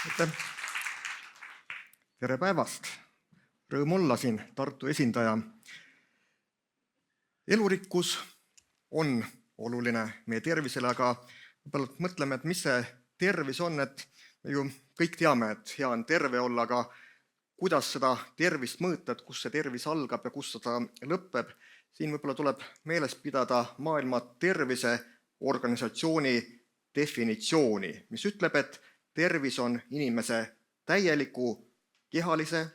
Aitäh! Tere päevast! Rõõm olla siin Tartu esindaja. Elurikkus on oluline meie tervisele, aga mõtleme, et mis see tervis on, et me ju kõik teame, et hea on terve olla, aga kuidas seda tervist mõõta, et kus see tervis algab ja kus seda lõpeb. Siin võib-olla tuleb meeles pidada Maailma Terviseorganisatsiooni definitsiooni, mis ütleb, et tervis on inimese täieliku kehalise,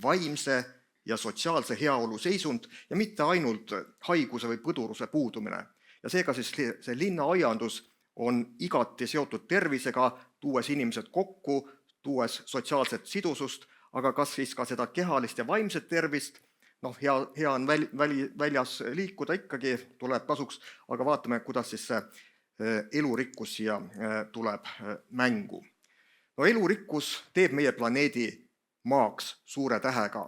vaimse ja sotsiaalse heaolu seisund ja mitte ainult haiguse või põduruse puudumine. Ja seega siis see linnaaiandus on igati seotud tervisega, tuues inimesed kokku, tuues sotsiaalset sidusust, aga kas siis ka seda kehalist ja vaimset tervist, hea on väljas liikuda ikkagi, tuleb kasuks, aga vaatame, kuidas siis see elurikkus siia tuleb mängu. Elurikkus teeb meie planeedi maaks suure tähega.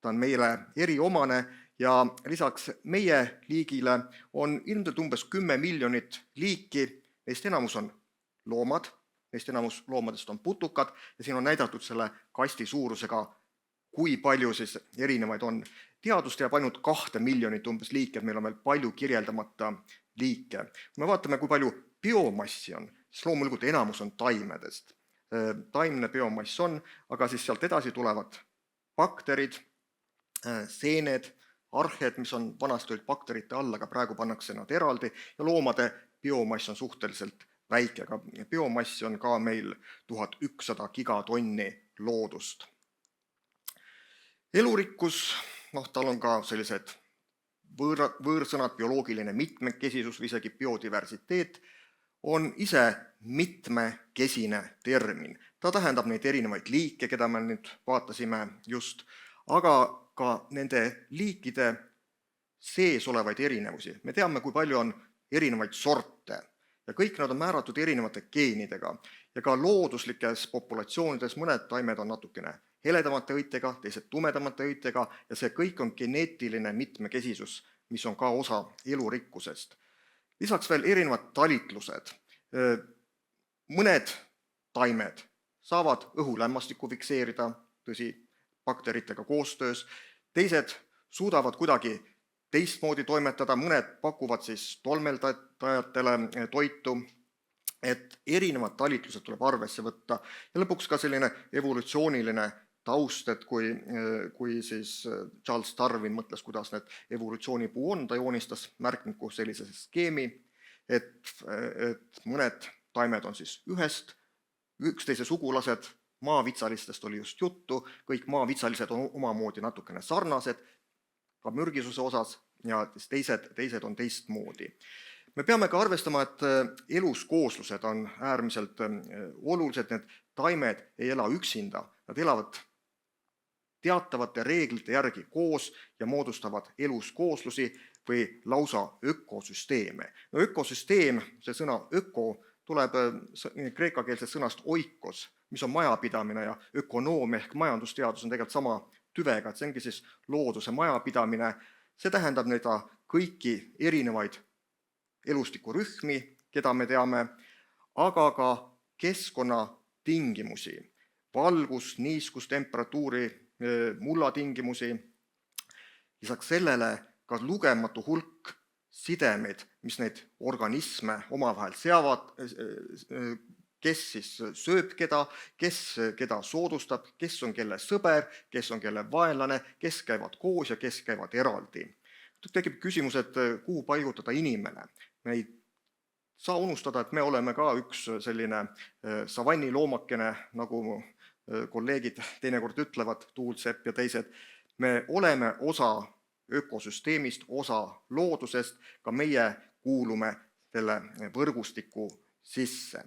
Ta on meile eriomane ja lisaks meie liigile on ilmselt umbes 10 miljonit liiki, neist enamus on loomad, neist enamus loomadest on putukad ja siin on näidatud selle kasti suurusega, kui palju siis erinevaid on. Teadust jääb ainult 2 miljonit umbes liike, et meil on veel palju kirjeldamata liike. Kui me vaatame, kui palju biomassi on, siis loomulikult enamus on taimedest. Taimne biomass on, aga siis sealt edasi tulevad bakterid, seened, arhed, mis on vanasti olid bakterite all, aga praegu pannakse nad eraldi ja loomade biomass on suhteliselt väike, aga biomassi on ka meil 1100 gigatonni loodust. Elurikkus, tal on ka sellised võõrsõnad, bioloogiline mitmekesisus või isegi biodiversiteet, on ise mitmekesine termin. Ta tähendab neid erinevaid liike, keda me nüüd vaatasime just, aga ka nende liikide sees olevaid erinevusi. Me teame, kui palju on erinevaid sorte ja kõik nad on määratud erinevate geenidega ja ka looduslikes populatsioonides mõned taimed on natukene heledamate õitega, teised tumedamate õitega ja see kõik on geneetiline mitmekesisus, mis on ka osa elurikkusest. Lisaks veel erinevad talitlused. Mõned taimed saavad õhulämmastikku fikseerida, tõsi, bakteritega koostöös, teised suudavad kuidagi teistmoodi toimetada, mõned pakuvad siis tolmeldajatele toitu, et erinevad talitlused tuleb arvesse võtta ja lõpuks ka selline evolutsiooniline taust, et kui siis Charles Darwin mõtles, kuidas need evolutsioonipuu on, ta joonistas märkmiku sellise skeemi, et mõned taimed on siis üksteise sugulased, maavitsalistest oli just juttu, kõik maavitsalised on omamoodi natukene sarnased, ka mürgisuse osas ja teised on teistmoodi. Me peame ka arvestama, et eluskooslused on äärmiselt olulised, need taimed ei ela üksinda, nad elavad teatavate reeglite järgi koos ja moodustavad eluskooslusi või lausa ökosüsteeme. Ökosüsteem, see sõna öko, tuleb kreekakeelsest sõnast oikos, mis on majapidamine ja ökonoomia ehk majandusteadus on tegelikult sama tüvega, et see ongi siis looduse majapidamine. See tähendab neid kõiki erinevaid elustikurühmi, keda me teame, aga ka keskkonnatingimusi, valgus, niiskus, temperatuuri, mullatingimusi. Lisaks sellele ka lugematu hulk sidemeid, mis neid organisme omavahel seavad, kes siis sööb keda, kes keda soodustab, kes on kelle sõber, kes on kelle vaenlane, kes käivad koos ja kes käivad eraldi. Tekib küsimus, et kuhu paigutada inimene. Me ei saa unustada, et me oleme ka üks selline savanniloomakene, nagu kolleegid teinekord ütlevad, Tuulsepp ja teised. Me oleme osa ökosüsteemist, osa loodusest, ka meie kuulume selle võrgustiku sisse.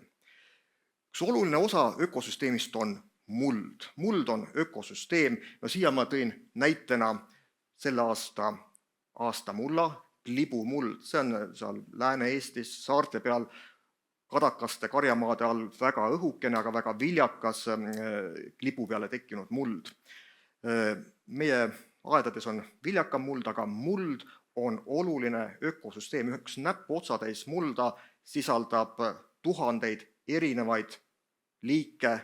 Üks oluline osa ökosüsteemist on muld. Muld on ökosüsteem. Siia ma tõin näitena selle aasta mulla, klibumuld. See on seal Lääne-Eestis, saarte peal, Kadakaste karjamaade all väga õhukene, aga väga viljakas klibu peale tekkinud muld. Meie aedades on viljakam muld, aga muld on oluline ökosüsteem. Üks näppu otsatäis mulda sisaldab tuhandeid erinevaid liike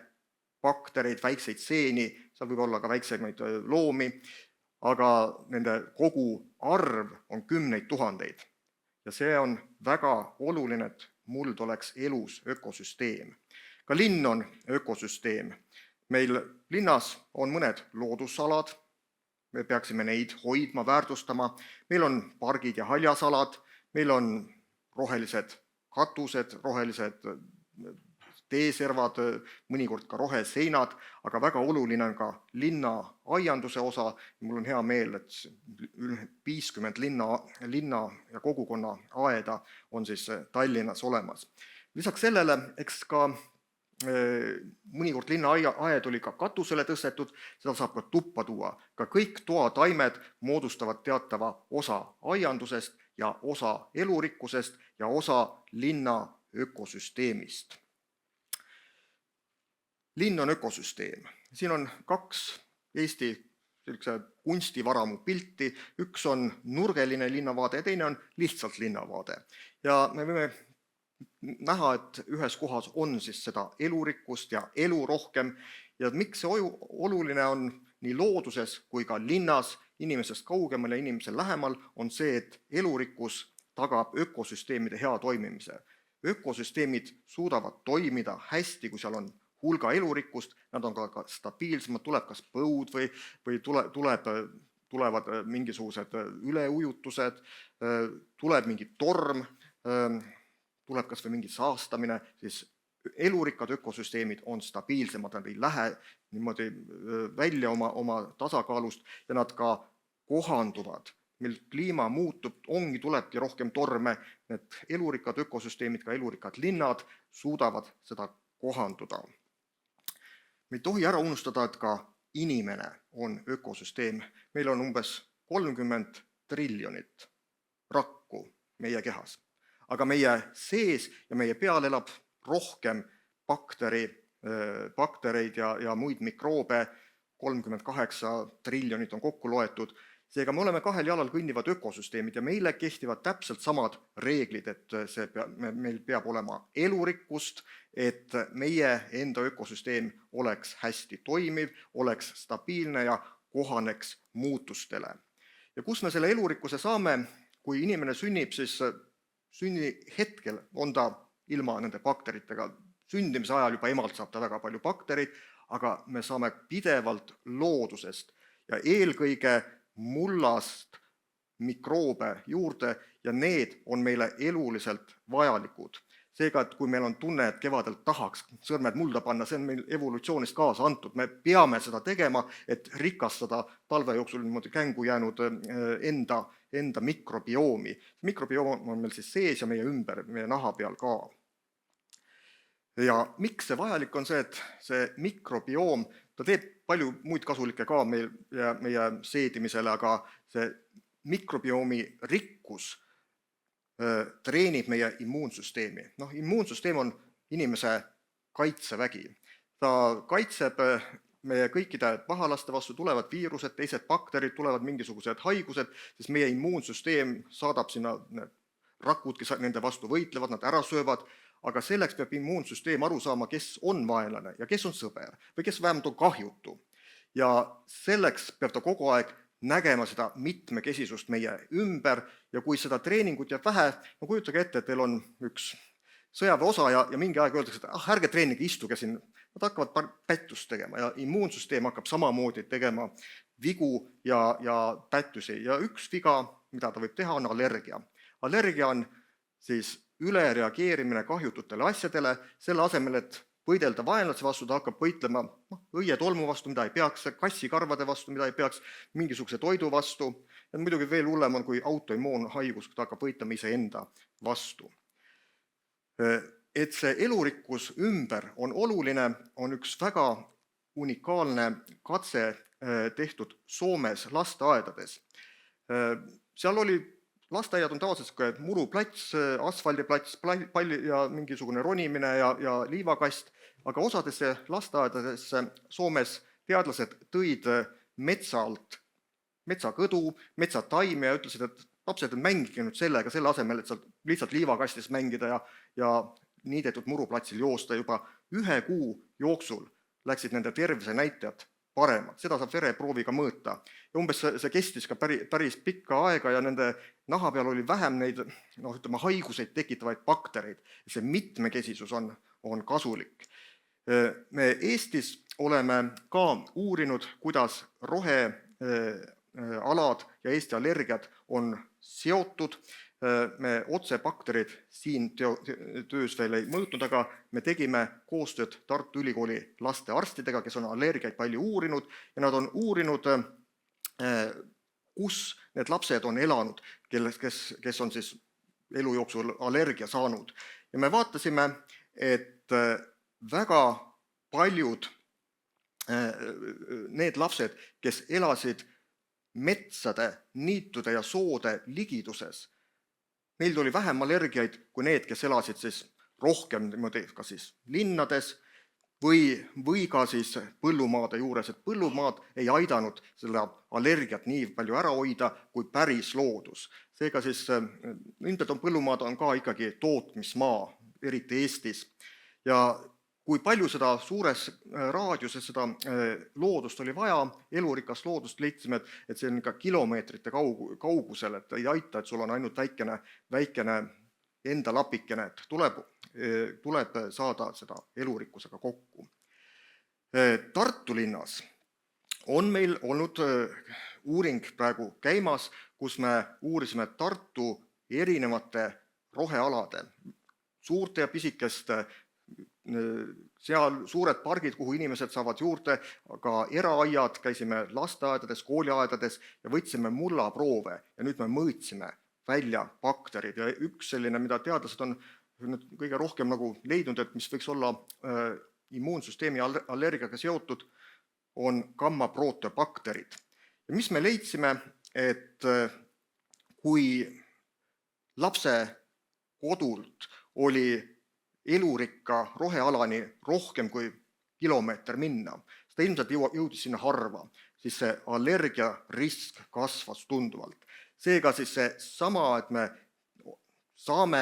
baktereid, väikseid seeni, seal võib olla ka väiksemaid loomi, aga nende kogu arv on kümneid tuhandeid. Ja see on väga oluline, et muld oleks elus ökosüsteem. Ka linn on ökosüsteem. Meil linnas on mõned loodusalad, me peaksime neid hoidma, väärtustama. Meil on pargid ja haljasalad, meil on rohelised katused, rohelised teeservad, mõnikord ka roheseinad, aga väga oluline on ka linna aianduse osa. Mul on hea meel, et 50 linna ja kogukonna aeda on siis Tallinnas olemas. Lisaks sellele, eks ka mõnikord linna aed oli ka katusele tõstetud, seda saab ka tuppa tuua. Ka kõik toataimed moodustavad teatava osa aiandusest ja osa elurikkusest ja osa linna ökosüsteemist. Linn on ökosüsteem. Siin on 2 Eesti kunstivaramu pilti. Üks on nurgeline linnavaade ja teine on lihtsalt linnavaade. Ja me võime näha, et ühes kohas on siis seda elurikkust ja elu rohkem. Ja miks see oluline on nii looduses kui ka linnas, inimesest kaugemal ja inimesel lähemal, on see, et elurikkus tagab ökosüsteemide hea toimimise. Ökosüsteemid suudavad toimida hästi, kui seal on hulga elurikkust, nad on ka stabiilsemad, tuleb kas põud või tulevad mingisugused üleujutused, tuleb mingi torm, tuleb kas või mingi saastamine, siis elurikkad ökosüsteemid on stabiilsemad, nad ei lähe niimoodi välja oma tasakaalust ja nad ka kohanduvad. Meil kliima muutub, tulebki rohkem torme, need elurikkad ökosüsteemid, ka elurikkad linnad suudavad seda kohanduda. Me ei tohi ära unustada, et ka inimene on ökosüsteem. Meil on umbes 30 triljonit rakku meie kehas. Aga meie sees ja meie peal elab rohkem baktereid ja muid mikroobe, 38 triljonit on kokku loetud. Seega me oleme 2 jalal kõnnivad ökosüsteemid ja meile kehtivad täpselt samad reeglid, et meil peab olema elurikkust, et meie enda ökosüsteem oleks hästi toimiv, oleks stabiilne ja kohaneks muutustele. Ja kus me selle elurikkuse saame, kui inimene sünnib, siis sünni hetkel on ta ilma nende bakteritega. Sündimise ajal juba emalt saab ta väga palju baktereid, aga me saame pidevalt loodusest ja eelkõige mullast mikroobe juurde ja need on meile eluliselt vajalikud. Seega, et kui meil on tunne, et kevadel tahaks sõrmed mulda panna, see on meil evolutsioonist kaasa antud. Me peame seda tegema, et rikastada talve jooksul niimoodi kängu jäänud enda mikrobiomi. Mikrobioom on meil siis sees ja meie ümber, meie naha peal ka. Ja miks see vajalik on see, et see mikrobioom, ta teeb palju muid kasulikke ka meie seedimisele, aga see mikrobiomi rikkus treenib meie immuunsüsteemi. Immuunsüsteem on inimese kaitsevägi. Ta kaitseb meie kõikide pahalaste vastu, tulevad viirused, teised bakterid, tulevad mingisugused haigused, siis meie immuunsüsteem saadab sinna rakud, kes nende vastu võitlevad, nad ära söövad, aga selleks peab immuunsüsteem aru saama, kes on vaenlane ja kes on sõber või kes vähemalt on kahjutu. Ja selleks peab ta kogu aeg nägema seda mitmekesisust meie ümber ja kui seda treeningut jääb vähe, kujutage ette, et teil on üks sõjaväeosa ja mingi aeg öeldakse, et ärge treenige, istuge siin, nad hakkavad pättust tegema ja immuunsüsteem hakkab samamoodi tegema vigu ja pättusi ja üks viga, mida ta võib teha, on allergia. Allergia on siis ülereageerimine kahjututele asjadele, selle asemel, et võidelda vaenlase vastu, ta hakkab võitlema õietolmu vastu, mida ei peaks, kassikarvade vastu, mida ei peaks, mingisuguse toidu vastu. Ja muidugi veel hullem on, kui autoimmuunhaigus, ta hakkab võitlema iseenda vastu. Et see elurikkus ümber on oluline, on üks väga unikaalne katse tehtud Soomes lasteaedades. Seal oli lasteaiad on tavaliselt muruplats, asfaldiplats, palli ja mingisugune ronimine ja liivakast, aga osadesse lasteaedadesse Soomes teadlased tõid metsalt metsakõdu, metsataimi ja ütlesid, et lapsed on mängige nüüd sellega, selle asemel, et lihtsalt liivakastis mängida ja niidetud muruplatsil joosta juba 1 kuu jooksul läksid nende tervise näitajad paremad. Seda saab vereprooviga mõõta. Ja umbes see kestis ka päris pikka aega ja nende naha peal oli vähem neid haiguseid tekitavaid baktereid. See mitmekesisus on kasulik. Me Eestis oleme ka uurinud, kuidas rohealad ja Eesti allergiad on seotud. Me otse bakterid siin töös veel ei mõõtnud, aga me tegime koostööd Tartu Ülikooli lastearstidega, kes on allergiaid palju uurinud ja nad on uurinud, kus need lapsed on elanud, kes on siis elu jooksul allergia saanud. Ja me vaatasime, et väga paljud need lapsed, kes elasid metsade, niitude ja soode ligiduses, neil oli vähem allergiaid kui need, kes elasid siis rohkem niimoodi ka siis linnades või ka siis põllumaade juures, et põllumaad ei aidanud selle allergiat nii palju ära hoida kui päris loodus. Seega siis ilmselt põllumaad on ka ikkagi tootmismaa, eriti Eestis. Ja kui palju seda suures raadiuses seda loodust oli vaja, elurikast loodust, leidsime, et see on ikka kilomeetrite kaugusel, et ei aita, et sul on ainult väikene enda lapikene, et tuleb saada seda elurikkusega kokku. Tartu linnas on meil olnud uuring praegu käimas, kus me uurisime Tartu erinevate rohealade, suurte ja pisikeste, seal suured pargid, kuhu inimesed saavad juurde, aga eraaiad, käisime lasteaedades, kooliaedades ja võtsime mullaproove ja nüüd me mõõtsime välja bakterid. Ja üks selline, mida teadlased on kõige rohkem leidnud, et mis võiks olla immuunsüsteemi allergiaga seotud, on gamma-proteobakterid. Ja mis me leidsime, et kui lapse kodult oli elurikka rohealani rohkem kui kilomeeter minna, seda ilmselt jõudis sinna harva, siis see allergia risk kasvas tunduvalt. Seega siis see sama, et me saame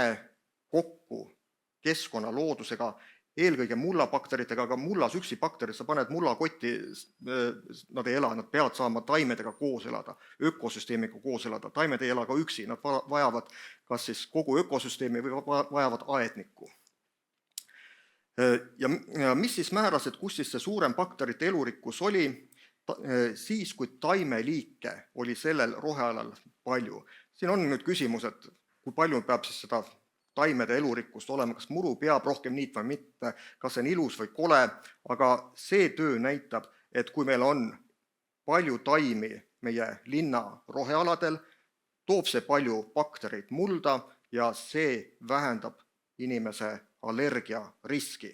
kokku keskkonna loodusega, eelkõige mullabakteritega, aga mullasüksi bakterid, sa paned mullakotti, nad ei ela, nad peavad saama taimedega koos elada, ökosüsteemiga koos elada, taimed ei ela ka üksi, nad vajavad kas siis kogu ökosüsteemi või vajavad aednikku. Ja mis siis määras, et kus siis see suurem bakterite elurikkus oli, siis kui taimeliike oli sellel rohealal palju. Siin on nüüd küsimus, et kui palju peab siis seda taimede elurikkust olema, kas muru peab rohkem niitma või mitte, kas see on ilus või kole, aga see töö näitab, et kui meil on palju taimi meie linna rohealadel, toob see palju baktereid mulda ja see vähendab inimese allergia riski.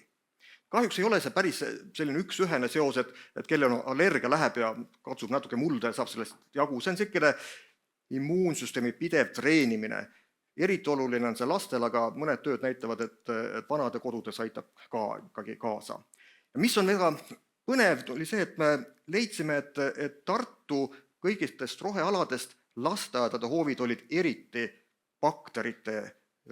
Kahjuks ei ole see päris selline üksühene seos, et kellel on allergia läheb ja katsub natuke mulda ja saab sellest jagu. See on selline immuunsüsteemi pidev treenimine. Eriti oluline on see lastel, aga mõned tööd näitavad, et vanade kodudes aitab ka ikkagi kaasa. Ja mis on väga põnev, oli see, et me leidsime, et Tartu kõigistest rohealadest lasteaedade hoovid olid eriti bakterite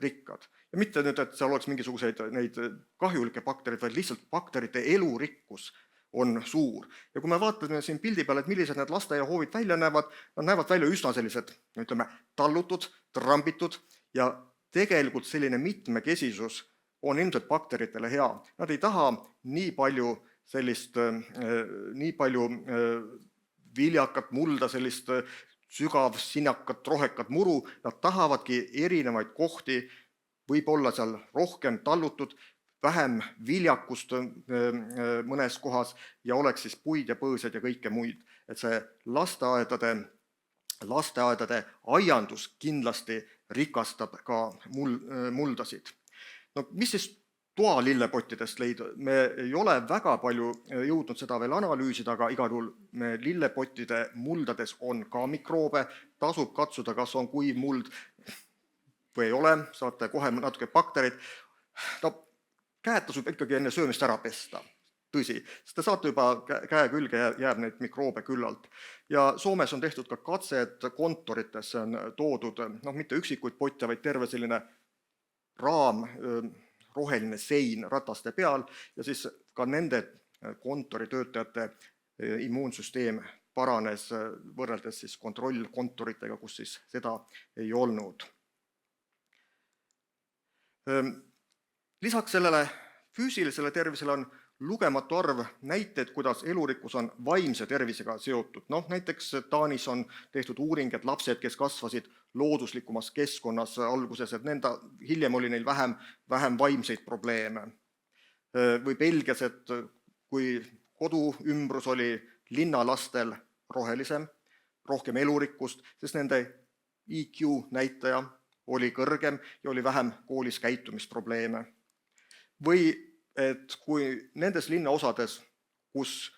rikkad. Ja mitte nüüd, et seal oleks mingisuguseid neid kahjulikke bakterid, vaid lihtsalt bakterite elurikkus on suur. Ja kui me vaatame siin pildi peal, et millised need lasteaiahoovid välja näevad, nad näevad välja üsna sellised, ütleme, tallutud, trambitud ja tegelikult selline mitmekesisus on ilmselt bakteritele hea. Nad ei taha nii palju viljakat mulda, sellist sügav, sinakat, rohekat muru, nad tahavadki erinevaid kohti, võib-olla seal rohkem tallutud, vähem viljakust mõnes kohas ja oleks siis puid ja põõsed ja kõike muid. Et see lasteaedade aiandus kindlasti rikastab ka muldasid. No, mis siis toalillepottidest leida? Me ei ole väga palju jõudnud seda veel analüüsida, aga igal juhul me lillepottide muldades on ka mikroobe, tasub katsuda, kas on kuiv muld või ei ole, saate kohe natuke bakterid. Käed tasub ikkagi enne söömist ära pesta, tõsi, sest te saate juba käe külge jääb neid mikroobe küllalt. Ja Soomes on tehtud ka katsed kontorites, on toodud mitte üksikuid potte, vaid terve selline raam, roheline sein rataste peal ja siis ka nende kontoritöötajate immuunsüsteem paranes võrreldes siis kontrollkontoritega, kus siis seda ei olnud. Lisaks sellele füüsilisele tervisele on lugematu arv näiteid, kuidas elurikkus on vaimse tervisega seotud. Näiteks Taanis on tehtud uuring, et lapsed, kes kasvasid looduslikumas keskkonnas alguses, et hiljem oli neil vähem vaimseid probleeme. Või Belgias, et kui kodu ümbrus oli linnalastel rohelisem, rohkem elurikkust, sest nende IQ näitaja oli kõrgem ja oli vähem koolis käitumisprobleeme. Või et kui nendes linnaosades, kus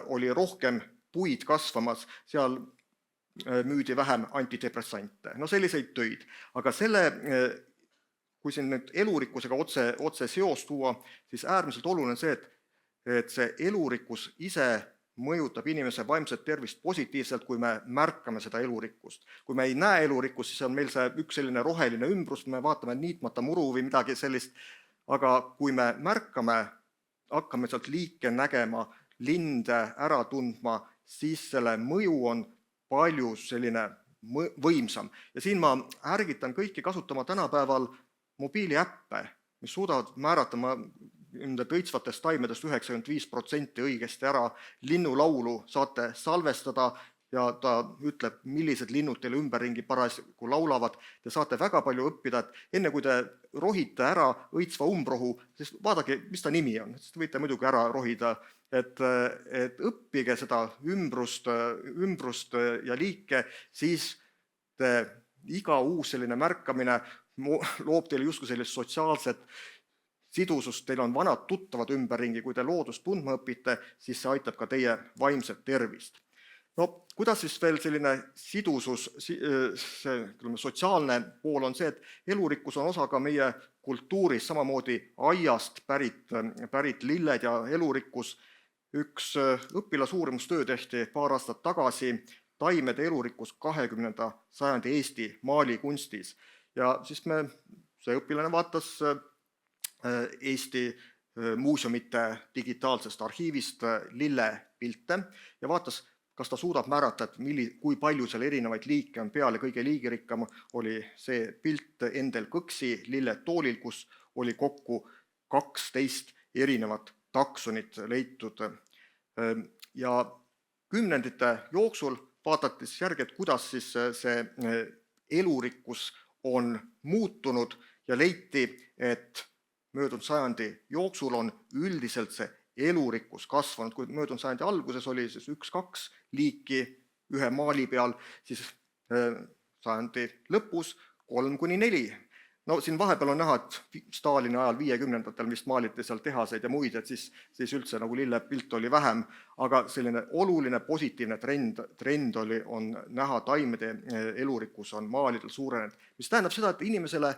oli rohkem puid kasvamas, seal müüdi vähem antidepressante. Selliseid töid. Aga kui siin nüüd elurikkusega otse seos tuua, siis äärmiselt oluline see, et see elurikkus ise mõjutab inimese vaimset tervist positiivselt, kui me märkame seda elurikkust. Kui me ei näe elurikkust, siis on meil see üks selline roheline ümbrus, me vaatame niitmata muru või midagi sellist, aga kui me märkame, hakkame sealt liike nägema, linde ära tundma, siis selle mõju on palju selline võimsam. Ja siin ma ärgitan kõiki kasutama tänapäeval mobiiliäppe, mis suudavad määrata nendest õitsvatest taimedest 95% õigesti ära. Linnulaulu saate salvestada ja ta ütleb, millised linnud teile ümberringi parasjagu laulavad. Te saate väga palju õppida, et enne kui te rohite ära õitsva umbrohu, siis vaadake, mis ta nimi on. Te võite muidugi ära rohida, et õppige seda ümbrust ja liike, siis iga uus selline märkamine loob teile justkui sellist sotsiaalset sidusust, teil on vanad tuttavad ümberringi, kui te loodust tundma õpite, siis see aitab ka teie vaimset tervist. Kuidas siis veel selline sidusus, sotsiaalne pool on see, et elurikkus on osa ka meie kultuuris, samamoodi aiast pärit lilled ja elurikkus. Üks õpilasuurimustöö tehti paar aastat tagasi, taimede elurikkus 20. sajandi Eesti maalikunstis. Ja siis see õpilane vaatas Eesti muuseumite digitaalsest arhiivist lillepilte ja vaatas, kas ta suudab määrata, kui palju seal erinevaid liike on peal ja kõige liigirikkam oli see pilt Endel Kõksi lilletoolil, kus oli kokku 12 erinevat taksonit leitud. Ja kümnendite jooksul vaadati järgi, et kuidas siis see elurikkus on muutunud ja leiti, et möödunud sajandi jooksul on üldiselt see elurikkus kasvanud. Kui möödunud sajandi alguses oli 1-2 liiki ühe maali peal, siis sajandi lõpus 3-4. Siin vahepeal on näha, et Stalini ajal 50-ndatel vist maaliti seal tehaseid ja muid, et siis üldse nagu lillepilt oli vähem, aga selline oluline positiivne trend on näha, taimede elurikkus on maalidel suurenenud, mis tähendab seda, et inimesele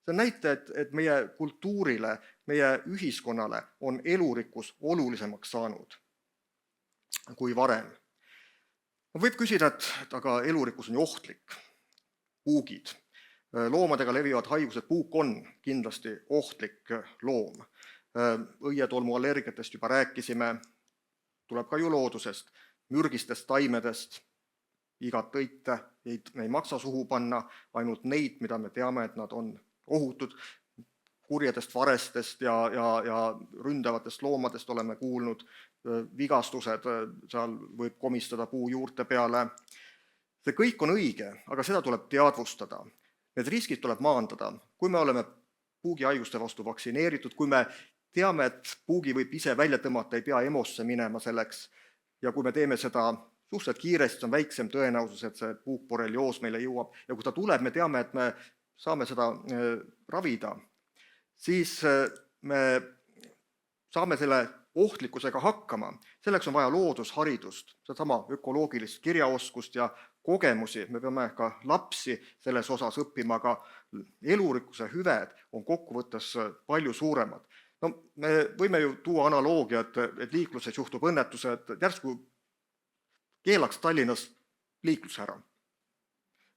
see näite, et meie kultuurile, meie ühiskonnale on elurikkus olulisemaks saanud kui varem. Võib küsida, et aga elurikkus on ju ohtlik. Puugid. Loomadega levivad haigused, puuk on kindlasti ohtlik loom. Õietolmu allergiatest juba rääkisime, tuleb ka ju loodusest, mürgistest taimedest, igat õite ei maksa suhu panna, ainult neid, mida me teame, et nad on ohutud, kurjedest varestest ja ründavatest loomadest oleme kuulnud, vigastused, seal võib komistada puu juurte peale. See kõik on õige, aga seda tuleb teadvustada. Need riskid tuleb maandada. Kui me oleme puugihaiguste vastu vaktsineeritud, kui me teame, et puugi võib ise välja tõmmata, ei pea EMO-sse minema selleks, ja kui me teeme seda suhteliselt kiiresti, on väiksem tõenäosus, et see puukborrelioos meile jõuab, ja kui ta tuleb, me teame, et me saame seda ravida, siis me saame selle ohtlikkusega hakkama. Selleks on vaja loodusharidust, sedasama ökoloogilist kirjaoskust ja kogemusi. Me peame ka lapsi selles osas õppima, aga elurikkuse hüved on kokkuvõttes palju suuremad. Me võime ju tuua analoogia, et liikluses juhtub õnnetuse, et järsku keelaks Tallinnas liiklus ära.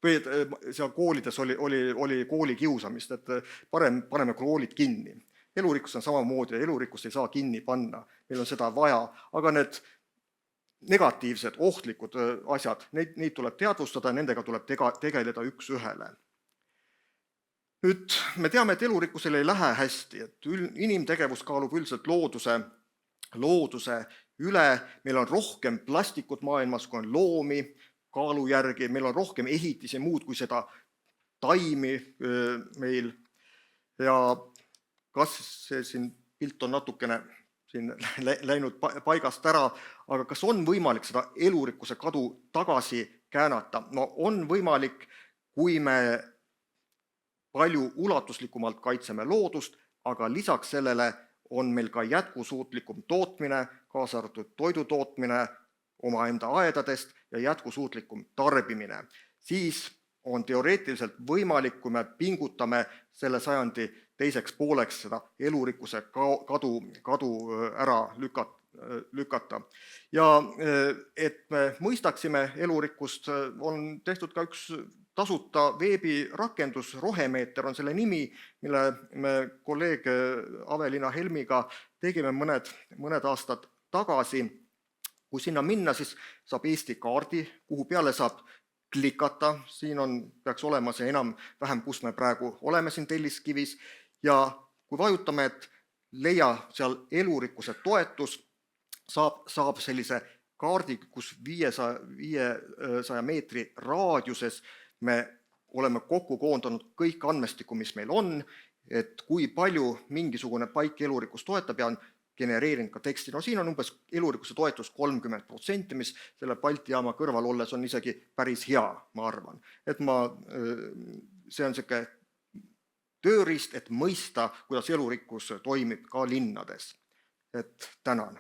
Või seal koolides oli koolikiusamist, et parem paneme koolid kinni. elurikkus on samamoodi ja elurikkust ei saa kinni panna, meil on seda vaja, aga need negatiivsed, ohtlikud asjad, neid tuleb teadvustada, nendega tuleb tegeleda üks-ühele. Nüüd me teame, et elurikkusel ei lähe hästi, et inimtegevus kaalub üldiselt looduse üle, meil on rohkem plastikut maailmas, kui on loomi kaalu järgi, meil on rohkem ehitisi muud kui seda taimi meil ja kas see siin pilt on natukene siin läinud paigast ära, aga kas on võimalik seda elurikkuse kadu tagasi käänata? No on võimalik, kui me palju ulatuslikumalt kaitseme loodust, aga lisaks sellele on meil ka jätkusuutlikum tootmine, kaasa arvatud toidu tootmine omaenda aedadest ja jätkusuutlikum tarbimine. Siis on teoreetiliselt võimalik, kui me pingutame selle sajandi teiseks pooleks seda elurikkuse kadu ära lükata. Ja et me mõistaksime elurikkust, on tehtud ka üks tasuta veebirakendus, Rohemeeter on selle nimi, mille me kolleeg Aveliina Helmiga tegime mõned aastad tagasi. Kui sinna minna, siis saab Eesti kaardi, kuhu peale saab klikata, siin peaks olema see enam-vähem, kus me praegu oleme siin Telliskivis, ja kui vajutame, et leia seal elurikkuse toetus, saab sellise kaardi, kus 500 meetri raadiuses me oleme kokku koondanud kõik andmestiku, mis meil on, et kui palju mingisugune paik elurikkust toetab ja on genereerinud ka teksti. No siin on umbes elurikkuse toetus 30%, mis selle Balti jaama kõrval olles on isegi päris hea, ma arvan. Et see on selline tööriist, et mõista, kuidas elurikkus toimib ka linnades. Et tänan.